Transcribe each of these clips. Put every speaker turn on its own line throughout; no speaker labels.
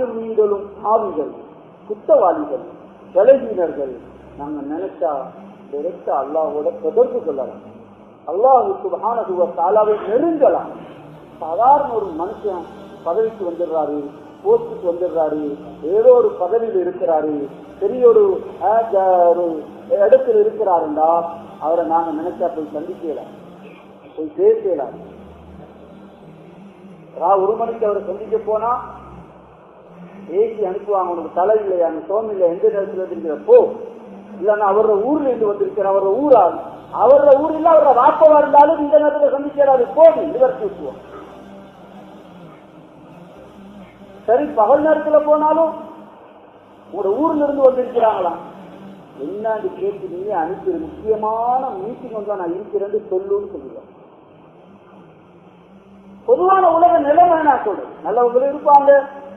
நானும் நீங்களும் பாவிகள், குற்றவாளிகள், பலவீனர்கள். நாங்க நினைச்சா டைரக்டா அல்லாஹ்வோட தொடர்பு கொள்ளலாம், அல்லாஹ் சுப்ஹானஹு வ தஆலாவை நெருங்கலாம். சாதாரண ஒரு மனுஷன் பதவிக்கு வந்துடுறாரு, போஸ்டுக்கு வந்துடுறாரு, ஏதோ ஒரு பதவியில் இருக்கிறாரு, பெரிய ஒரு இடத்துல இருக்கிறாருண்டா அவரை நாங்க நினைச்சா போய் சந்திக்கலாம், போய் பேசலாம். ஒரு மணிக்கு அவரை சந்திக்க போனா ஏசி அனுப்புவாங்க, உனக்கு தலை இல்லையா, சோம் இல்லை, எந்த நேரத்தில் இருக்கிற போ, இல்லன்னா அவரோட ஊர்ல இருந்து வந்திருக்கிற அவரோட ஊரா, அவரோட ஊர் இல்ல அவரோட வாப்பவா இருந்தாலும் இந்த நேரத்தில் சந்திக்கிறாரு, போது இவர் பேசுவோம். சரி, பகல் நேரத்தில் போனாலும் உங்களோட ஊர்ல இருந்து வந்திருக்கிறாங்களாம், என்னன்னு கேட்டு நீங்க அனுப்பி முக்கியமான மீட்டிங் வந்தா நான் இருக்கிறேன்னு சொல்லுன்னு சொல்லுவேன். பொதுவான உலக நிலைமை நான் சொல்றேன், நல்லவங்களும் இருப்பாங்க,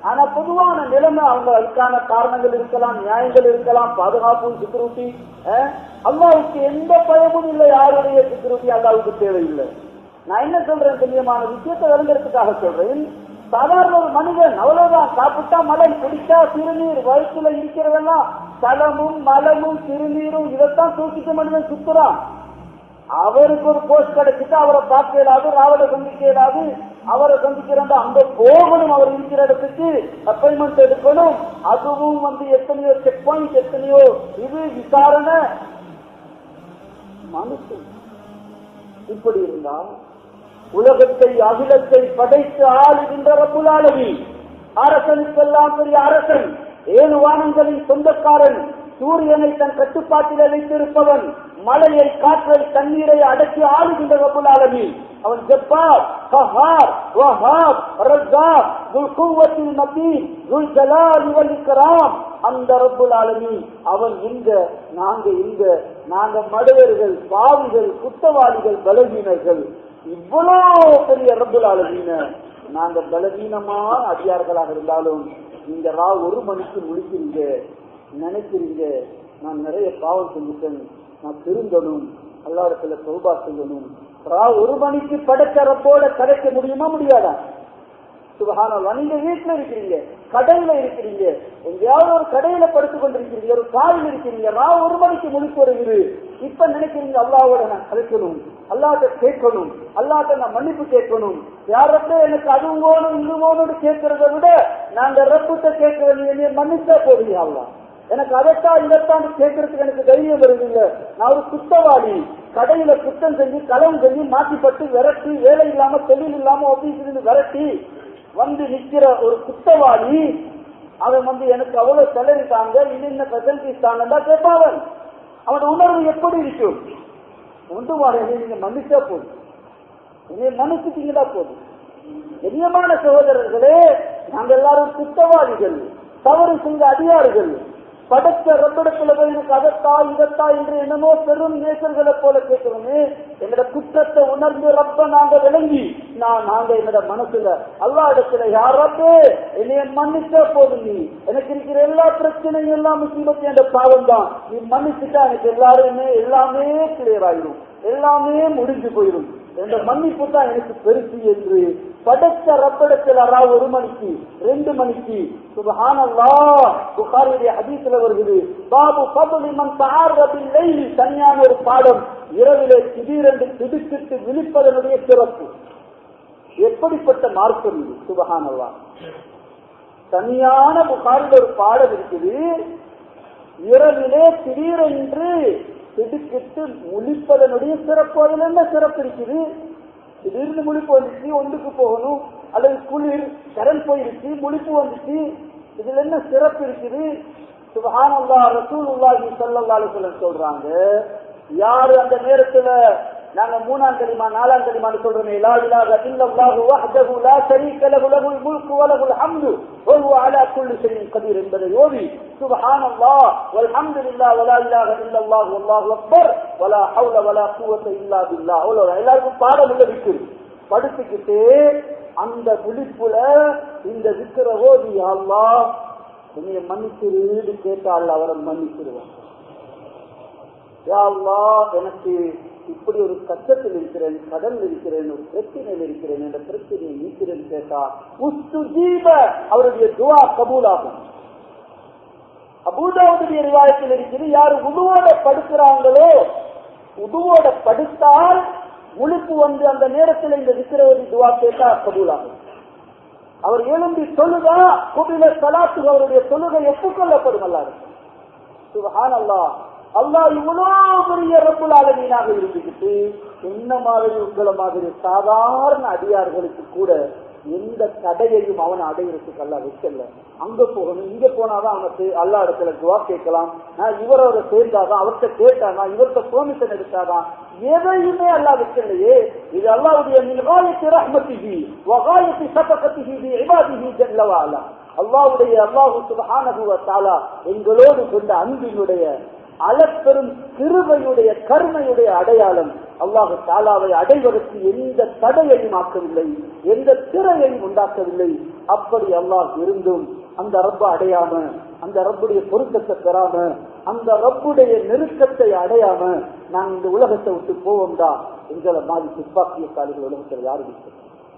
ஆனா பொதுவான நிலைமை அவங்க அதுக்கான காரணங்கள் இருக்கலாம், நியாயங்கள் இருக்கலாம், பாதுகாப்பு, செக்யூரிட்டி. அல்லாவுக்கு எந்த பயமும் இல்லை, யாருடைய செக்யூரிட்டி அல்லாவுக்கு தேவையில்லை. நான் என்ன சொல்றேன், கண்ணியமான விஷயத்தை விளங்குறதுக்காக சொல்றேன். சாதாரண ஒரு மனிதன் அவ்வளவுதான், சாப்பிட்டா மலம், குடிச்சா சிறுநீர், வயிற்றுல இருக்கிறதெல்லாம் சலமும் மலமும் சிறுநீரும், இதைத்தான் தூக்கிட்டு மனிதன் சுத்துறான். அவருக்கு ஒரு போஸ்ட் கிடைச்சிட்டு அவரை பார்க்க இயலாது, ராவலை சந்திக்க இயலாது, அவரை சந்திக்கிறா அங்க போகணும், அவர் இருக்கிற இடத்துக்கு அப்பாயின்மெண்ட் எடுக்கணும். அதுவும் எத்தனையோ செக் பாயிண்ட், எத்தனையோ இது விசாரணை. மனுஷன் இப்படி இருந்தால் உலகத்தை அகிலத்தை படைத்து ஆளுகின்ற ரப்புல் ஆலமீன், அரசனுக்கெல்லாம் பெரிய அரசன், 7 வானங்களின் சொந்தக்காரன், சூரியனை தன் கட்டுப்பாட்டில் வைத்திருப்பவன், மலையை, காற்றை, தண்ணீரை அடக்கி ஆளுகின்ற ரப்புல் ஆலமீன். அவன் ஜப்பார், கஹார், வஹாப், ரஸாக், துல் குவ்வத்தில் மதீன், துல் ஜலாலி வல் இக்ராம். அந்த ரப்புல் ஆலமீன் அவன் எங்க, நாங்க எங்க, நாங்க மடையர்கள், பாவிகள், குற்றவாளிகள், பலவீனர்கள். இவ்வளவு பெரிய ரப்புல் ஆலமீன நாங்க பலவீனமான அடியார்களாக இருந்தாலும் நீங்க 1 மணிக்கு முடிக்கிறீங்க, நினைக்கிறீங்க நான் நிறைய பாவம் செஞ்சுட்டேன், நான் திருந்தணும், அல்லாஹ்விடத்துல தௌபா செய்யணும். 1 மணிக்கு படைச்ச ரப்போட கிடைக்க முடியுமா, முடியாதா? சுப்ஹானல்லாஹ். நீங்க வீட்டுல இருக்கிறீங்க, கடையில இருக்கிறீங்க, எங்கேயாவது ஒரு கடையில படுத்துக் கொண்டிருக்கிறீங்க, ஒரு காலில் இருக்கிறீங்க, 1 மணிக்கு முழிப்பு வருகிறது. இப்ப நினைக்கிறீங்க அல்லாஹ்வோட நான் கலைக்கணும், அல்லாஹ்ட்ட கேட்கணும், அல்லாஹ்ட்ட நான் மன்னிப்பு கேட்கணும். யாரப்ப எனக்கு அதுவும் வேணும் இது வேணும்னு கேட்கறத விட நாங்க ரப்பிட்ட கேட்கறது, என்னைய மன்னிச்சா போடுங்க அல்லாஹ், எனக்கு அதைத்தான் இதைத்தான் கேட்கறதுக்கு எனக்கு தைரியம் வருது இல்ல. நான் ஒரு குற்றவாளி, கடையில குற்றம் செஞ்சு களம் செஞ்சு மாட்டிப்பட்டு விரட்டி, வேலை இல்லாம தொழில் இல்லாம ஆபீஸ்ல விரட்டி நிக்கிற ஒரு குற்றவாளி, அவன் எனக்கு அவ்வளவு சேலரி தாங்க, இன்னும் ஃபெசிலிட்டிஸ் தாங்க கேட்பாவன். அவன் உணர்வு எப்படி இருக்கும்? ஒன்று வாடகை நீங்க மன்னிச்சா போதும், என்னை மன்னிச்சுட்டீங்களா போதும். கண்ணியமான சகோதரர்களே, நாங்கள் எல்லாரும் குற்றவாளிகள், தவறு செய்த அதிகாரிகள். படைத்த ரப்பிடத்துல போய் எனக்கு அதத்தா இதத்தா என்று என்னமோ பெரும் நேசர்களை போல கேட்கிறோமே. என்னோட குற்றத்தை உணர்ந்து ரப்ப நாங்க விளங்கி நாங்க என்னோட மனசுல அல்லா இடத்துல யாரப்பே என்னைய மன்னிச்சா போதும், நீ எனக்கு இருக்கிற எல்லா பிரச்சனையும் எல்லாம் முஸ்லிமத்து என்ற பாவம் தான், நீ மன்னிச்சுட்டா எனக்கு எல்லாமே கிளியர் ஆயிடும், எல்லாமே முடிஞ்சு போயிடும், என்ற மன்னிப்பு தான் எனக்கு பெருசு என்று படைத்த ரப்பிடத்தில் 1 மணிக்கு 2 மணிக்கு சுப்ஹானல்லாஹ். புகாரியுடைய ஹதீஸ்ல வருகிறது, பாபு ஃபضل மன் தஆரத பில் லைல், தனியான ஒரு பாடம், இரவிலே திடீரென்று திடுக்கிட்டு விழிப்பதனுடைய சிறப்பு. எப்படிப்பட்ட மார்க்கம் இது, சுப்ஹானல்லாஹ். தனியான புகாரில் ஒரு பாடம் இருக்குது, இரவிலே திடீரென்று திடுக்கிட்டு முழிப்பதனுடைய சிறப்பு. அதுல என்ன சிறப்பு இருக்குது? திடீர்னு முழிப்பு வந்துச்சு, ஒன்றுக்கு போகணும், அல்லது குளிர், கரண்ட் போயிருச்சு, முழிப்பு வந்துச்சு, இதுல என்ன சிறப்பு இருக்குது? சுப்ஹானல்லாஹ். ரசூலுல்லாஹி ஸல்லல்லாஹு அலைஹி வஸல்லம் சொல்றாங்க, யாரு அந்த நேரத்துல நாங்க 3ஆம் கலிமா 4ஆம் கலிமான்னு சொல்றோமே, லா இலாஹா இல்லல்லாஹு வஹ்தஹு லா ஷரீக லஹு லஹுல் முல்கு வ லஹுல் ஹம்து வ ஹுவ அலா குல்லி ஷைஇன் கதீர் என்பதை ஓதி சுப்ஹானல்லாஹ் வல்ஹம்துலில்லாஹ் வ லா இலாஹா இல்லல்லாஹு வல்லாஹு அக்பர் வ லா ஹவ்ல வ லா குவத்த இல்லா பில்லாஹ். அவ்வளவு எல்லாருக்கும் பாடம் உள்ள விக்ர். படுத்துக்கிட்டு அந்த விழிப்புல இந்த விக்ர ஓதி, யா அல்லாஹ் என்னைய மன்னிச்சிருன்னு கேட்டா அல்லாஹ் அவரை மன்னிச்சிருவான். யா அல்லாஹ் எனக்கு இப்படி ஒரு கஷ்டத்தில் இருக்கிறேன், கடல் இருக்கிறேன், ஒரு பிரச்சனையில் இருக்கிறேன், என்ற பிரச்சனையை நீக்கிறேன் கேட்டா உஸ்துஜீப அவருடைய துஆ கபூலாகும். அபூதாவுடைய ரிவாயத்தில் இருக்கிறது, யாரு உதுவோட படுக்கிறாங்களோ, உதுவோட படுத்தால் முழுப்பு வந்து அந்த நேரத்தில் இந்த விக்கிரவதி துவா கேட்டா கபூலாகும். அவர் எழும்பி சொல்லுதா குபில சலாத்து அவருடைய தொழுகை ஒப்புக்கொள்ளப்படும். அல்லாஹ் சுப்ஹானல்லாஹ். அல்லாஹ் இவ்வளவு பெரிய ரப்புல் ஆலமீனாக இருந்துகிட்டு என்ன மாதிரி உங்களை மாதிரி சாதாரண அடியார்களுக்கு கூட எந்த தடையையும் அவனை அடையிறதுக்கு அல்லாஹ் வைக்கல. அங்க போகணும், இங்க போனாதான் அவனுக்கு அல்லாஹ் இடத்துல துவா கேட்கலாம், இவரோட சேர்ந்தாதான், அவர்கிட்ட கேட்டாதான், இவர்கிட்ட பெர்மிஷன் எடுத்தாதான், எதையுமே அல்லாஹ் வைக்கலையே. இது அல்லாஹ்வுடைய மிகாயத்தி ரஹ்மத்திஹி வகாயத்தி ஷஃபகத்திஹி பி இபாதிஹி ஜல்ல வ அலா. அல்லாஹ்வுடைய அல்லாஹ் சுப்ஹானஹு வ தஆலா எங்களோடு கொண்ட அன்பினுடைய அளப்பெரும் கிருபையுடைய கருணையுடைய அடையாளம். அல்லாஹு தஆலாவை அடைவதற்கு எந்த தடையையும் ஆக்கவில்லை, எந்த திரையையும் உண்டாக்கவில்லை. அப்படி அல்லாஹ் இருந்தும் அந்த ரப்ப அடையாம, அந்த ரப்புடைய பொருத்தத்தை பெறாம, அந்த ரப்புடைய நெருக்கத்தை அடையாம நான் இந்த உலகத்தை விட்டு போவோம்டா எங்களை மாதிரி துப்பாக்கிய காலிகள் உலகத்தில் யாரும்